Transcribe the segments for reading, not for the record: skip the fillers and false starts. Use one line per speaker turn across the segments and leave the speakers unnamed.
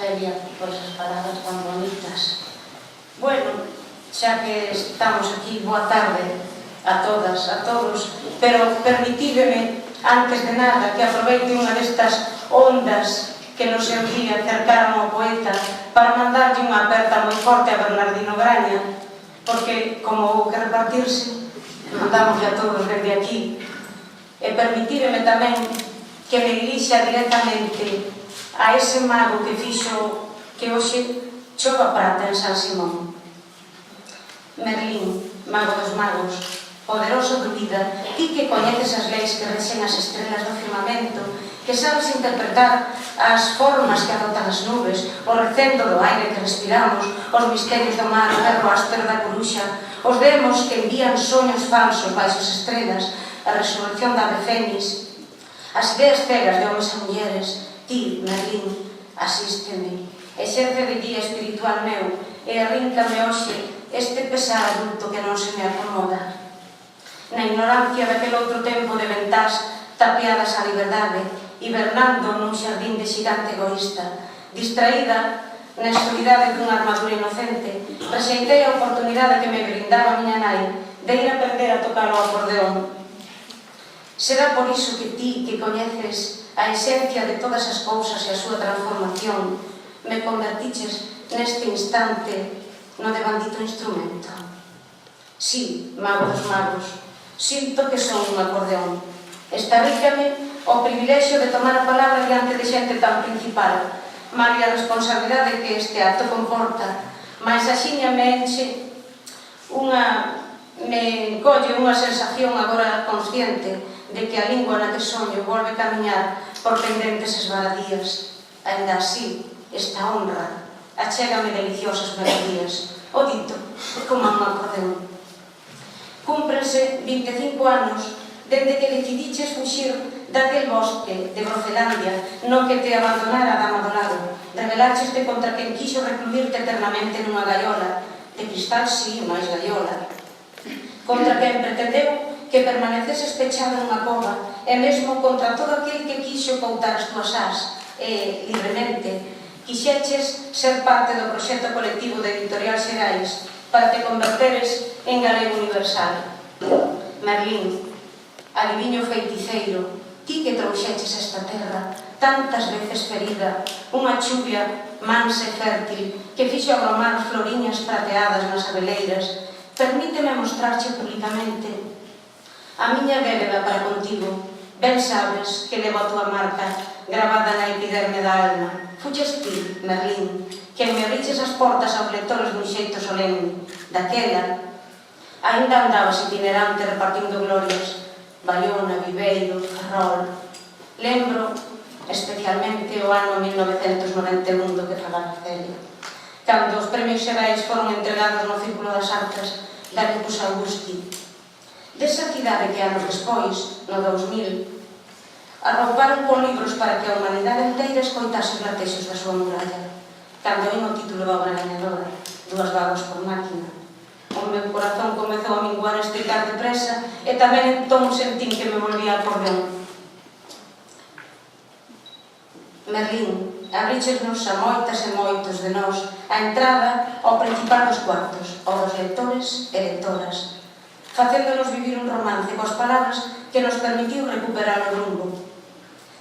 Celia, por esas palabras tan bonitas. Bueno, xa que estamos aquí, boa tarde a todas, a todos, pero permitídeme, antes de nada, que aproveite unha destas ondas que no seu día acercaron ao poeta para mandarlle unha aperta moi forte a Bernardino Graña, porque, como houve que repartirse, mandamos a todos desde aquí. E permitídeme tamén que me dirixa directamente a ese mago que fixo que hoxe chova prata en San Simón. Merlín, mago dos magos, poderoso de vida, ti que coñeces as leis que rexen as estrelas do firmamento, que sabes interpretar as formas que adoptan as nubes, o recendo do aire que respiramos, os misterios do mar, o berro áspero da coruxa, os demos que envían soños falsos baixo as estrelas, a resurrección da ave fénix, as ideas cegas de homens e mulleres, ti, Merlín, asísteme, exerce de guía espiritual meu e arríncame hoxe este pesar adulto que non se me acomoda. Na ignorancia daquel outro tempo de ventás tapeadas á liberdade, hibernando nun xardín de xigante egoísta, distraída na escuridade dunha armadura inocente, rexeitei a oportunidade que me brindaba a miña nai de ir aprender a tocar o acordeón. Será por iso que ti, que coñeces a esencia de todas as cousas e a súa transformación, me convertiches neste instante no devandito instrumento. Sí, mago dos magos, sinto que son un acordeón. Estarrícame o privilexio de tomar a palabra diante de xente tan principal, malia a responsabilidade que este acto comporta, mas axiña me enche me encolle unha sensación agora consciente de que a lingua na que soño volve camiñar por pendentes esvaradías. Ainda así, esta honra achégame deliciosas melodías. O dito, como un acordeón. Cúmprense 25 anos dende que decidiches fuxir daquel bosque de Brocelandia no que te abandonara a dama do lado. Rebelaxeste contra quen quixo recluirte eternamente nunha gaiola, de cristal sí, máis gaiola. Contra quen pretendeu que permaneceses pechado nunha cova, e mesmo contra todo aquel que quixo coutar as tuas ás, e, libremente, quixeches ser parte do proxecto colectivo de Editorial Xerais para te converteres en galego universal. Merlín, adiviño feiticeiro, ti que trouxeches esta terra tantas veces ferida, unha chuvia mansa e fértil que fixo agromar floriñas prateadas nas abeleiras, permíteme mostrarche públicamente a miña bébeda para contigo. Ben sabes que levo a túa marca gravada na epiderme da alma. Fuches ti, Merlín, que me abriches as portas aos lectores dun xeito solemne. Daquela, ainda andabas itinerante repartindo glorias. Baiona, Viveiro, Ferrol. Lembro especialmente o ano 1991 do que falaba Celia, cando os premios xerais foron entregados no Círculo das Artes da Lepus Augusti. Desa cidade que anos despois, no 2000, arrouparon con libros para que a humanidade inteira escoitase os latexos da súa muralla. Cando oín o título da obra gañadora, Dúas vagas por máquina, o meu corazón comezou a minguar e estricar depresa e tamén entón sentín que me volvía acordeón. Merlín, abríchesnos a moitas e moitos de nós a entrada ao principal dos cuartos, ao dos lectores e lectoras, facéndonos vivir un romance coas palabras que nos permitiu recuperar o rumbo.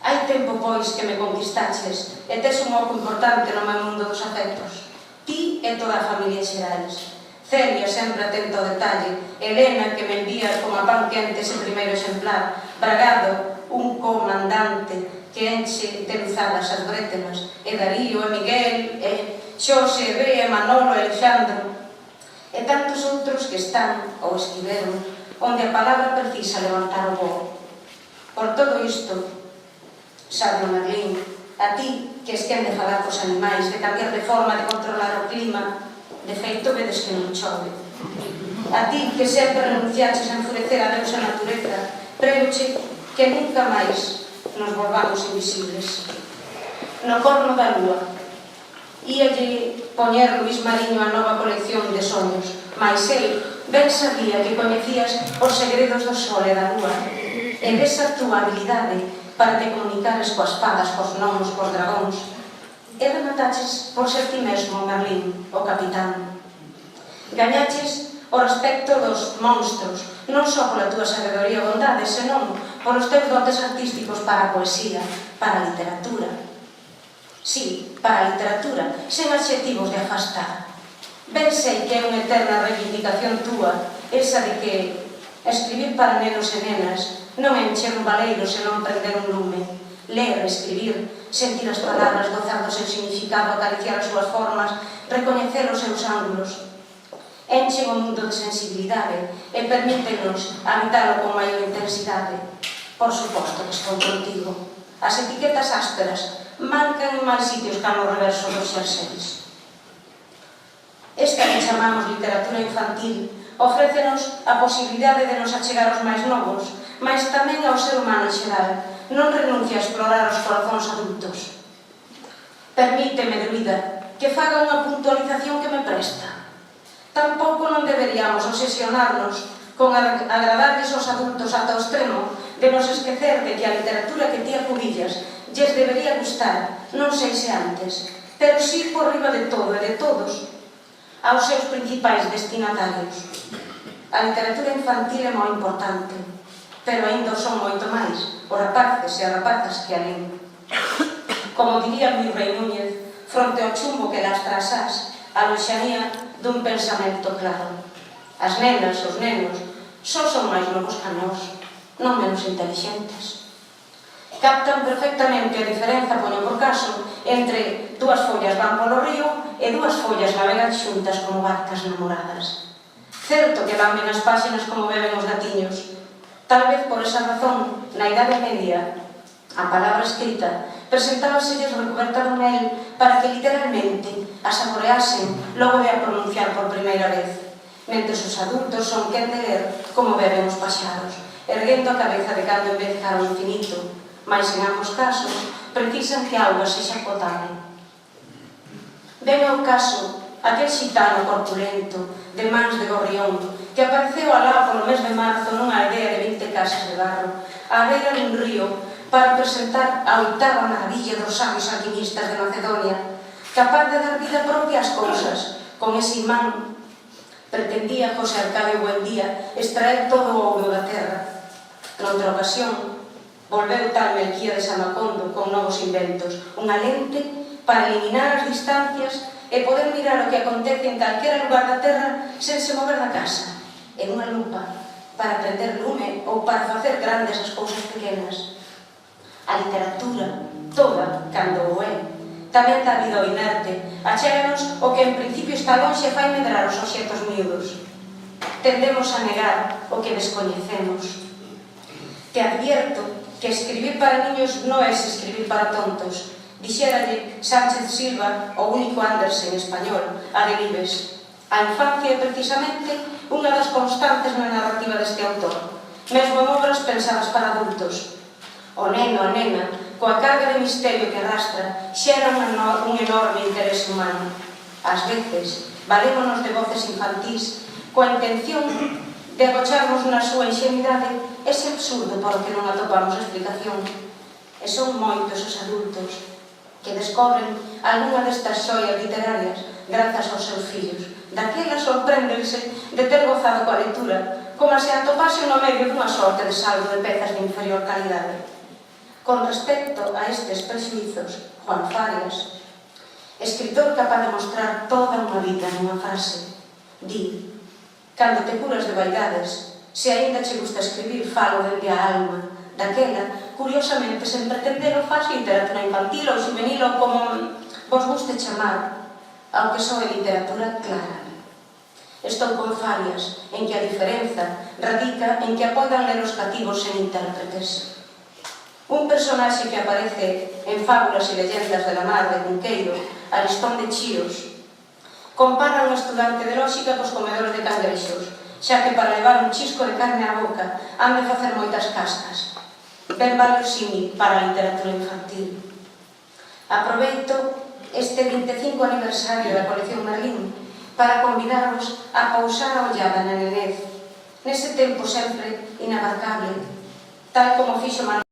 Hai tempo, pois, que me conquistaches e tes un oco importante no meu mundo dos afectos. Ti e toda a familia Xerais. Celia, sempre atenta ao detalle. Elena, que me envía como a pan quente ese primeiro exemplar. Bragado, un comandante que enche de luzadas as brétemas. E Darío, e Miguel, e Xose, e Bea, e Manolo, e Alexandro. E tantos outros que están, ou estiveron, onde a palabra precisa levantar o voo. Por todo isto, sabio Merlín, a ti que es quen de falar cos animais, de cambiar de forma, de controlar o clima, de feito vedes que non chove. A ti que sempre renunciaches a enfurecer a Deus a natureza, prégoche que nunca máis nos volvamos invisibles. No corno da lúa, íalle poñer Luís Mariño a nova colección de soños, mais el ben sabía que coñecías os segredos do sol e da lúa, e desa túa habilidade para te comunicares coas fadas, cos gnomos, cos dragóns. e remataches por ser ti mesmo, Merlín, o capitán. Gañaches o respecto dos monstros, non só pola túa sabedoría e bondade, senón polos teus dotes artísticos para a poesía, para a literatura. Sí, para a literatura, sen adxetivos de afastar. Ben sei que é unha eterna reivindicación túa, esa de que escribir para nenos e nenas non é encher un baleiro senón prender un lume. Ler, escribir, sentir as palabras, gozar do seu significado, acariciar as súas formas, recoñecer os seus ángulos. Enchen o mundo de sensibilidade e permítenos habitalo con maior intensidade. Por suposto que estou contigo. As etiquetas ásperas mancan en máis sitios ca no reverso dos xerseis. Esta que chamamos literatura infantil ofrécenos a posibilidade de nos achegar aos máis novos, mas tamén ao ser humano en xeral. Non renuncia a explorar os corazóns adultos. Permíteme, druida, que faga unha puntualización que me presta. Tampouco non deberíamos obsesionarnos con agradarles aos adultos ata o extremo de nos esquecer de que a literatura que ti acubillas lles debería gustar, non sei se antes, pero sí por riba de todo e de todos, aos seus principais destinatarios. A literatura infantil é moi importante, pero ainda son moito máis os rapaces e as rapazas que a len. Como diría Luis Rei Núñez, fronte ao chumbo que lastra as ás, a loxanía dun pensamento claro. As nenas, os nenos, só son máis novos que nós, non menos inteligentes. Captan perfectamente a diferenza, poño por caso, entre dúas follas van polo río e dúas follas navegan xuntas como barcas namoradas. Certo que van ben as páxinas como beben os gatiños. Tal vez por esa razón, na Idade Media, a palabra escrita presentábaselles recoberta de mel para que literalmente a saboreasen logo de a pronunciar por primeira vez, mentres os adultos son quen de ler como beben os paxaros, erguendo a cabeza de cando en vez cara ao infinito, mas en ambos casos precisan que a auga sexa potable. Ven ao caso aquel xitano corpulento, de mans de gorrión, que apareceu alá polo mes de marzo nunha aldea de 20 casas de barro, á beira dun río, para presentar a oitava maravilla dos sabios alquimistas de Macedonia, capaz de dar vida propia ás cousas. Con ese imán pretendía José Arcadio Buendía extraer todo o ouro da terra. Noutra ocasión, volveu tal Melquíades a Macondo con novos inventos, unha lente para eliminar as distancias e poder mirar o que acontece en calquera lugar da terra sen se mover da casa, e unha lupa para prender lume ou para facer grandes as cousas pequenas. A literatura, toda, cando o é, tamén dá vida ao inerte, achéganos o que en principio está lonxe e fai medrar os obxectos miúdos. Tendemos a negar o que descoñecemos. Te advierto que escribir para niños non é escribir para tontos, dixéralle Sánchez Silva, o único Andersen español, a Delibes. A infancia é precisamente unha das constantes na narrativa deste autor, mesmo en obras pensadas para adultos. O neno, a nena, coa carga de misterio que arrastra, xera un enorme interés humano. Ás veces, valémonos de voces infantís coa intención de agocharnos na súa inxenidade ese absurdo polo que non atopamos explicación. E son moitos os adultos que descobren algunha destas xoias literarias grazas aos seus fillos. Daquela sorpréndense de ter gozado coa lectura, como se atopase no medio dunha sorte de saldo de pezas de inferior calidade. Con respecto a estes prexuizos, Juan Farias, escritor capaz de mostrar toda unha vida nunha frase, di: cando te curas de vaidades, se aínda che gusta escribir, falo dende a alma. Daquela, curiosamente, sen pretender o faz literatura infantil ou juvenil ou como vos guste chamar, ao que só é literatura clara. Estou con Farias en que a diferenza radica en que a podan ler os cativos sen intérpretes. Un personaxe que aparece en Fábulas e leyendas de la mar de Cunqueiro, Aristón de Chíos, compara un estudante de lóxica cos comedores de cangrexos, xa que para levar un chisco de carne á boca han de facer moitas cascas. Ben valosímil para a literatura infantil. Aproveito este 25 aniversario da colección Merlín para convidarvos a pausar a ollada na nenez, nese tempo sempre inabarcable, tal como fixo Manuel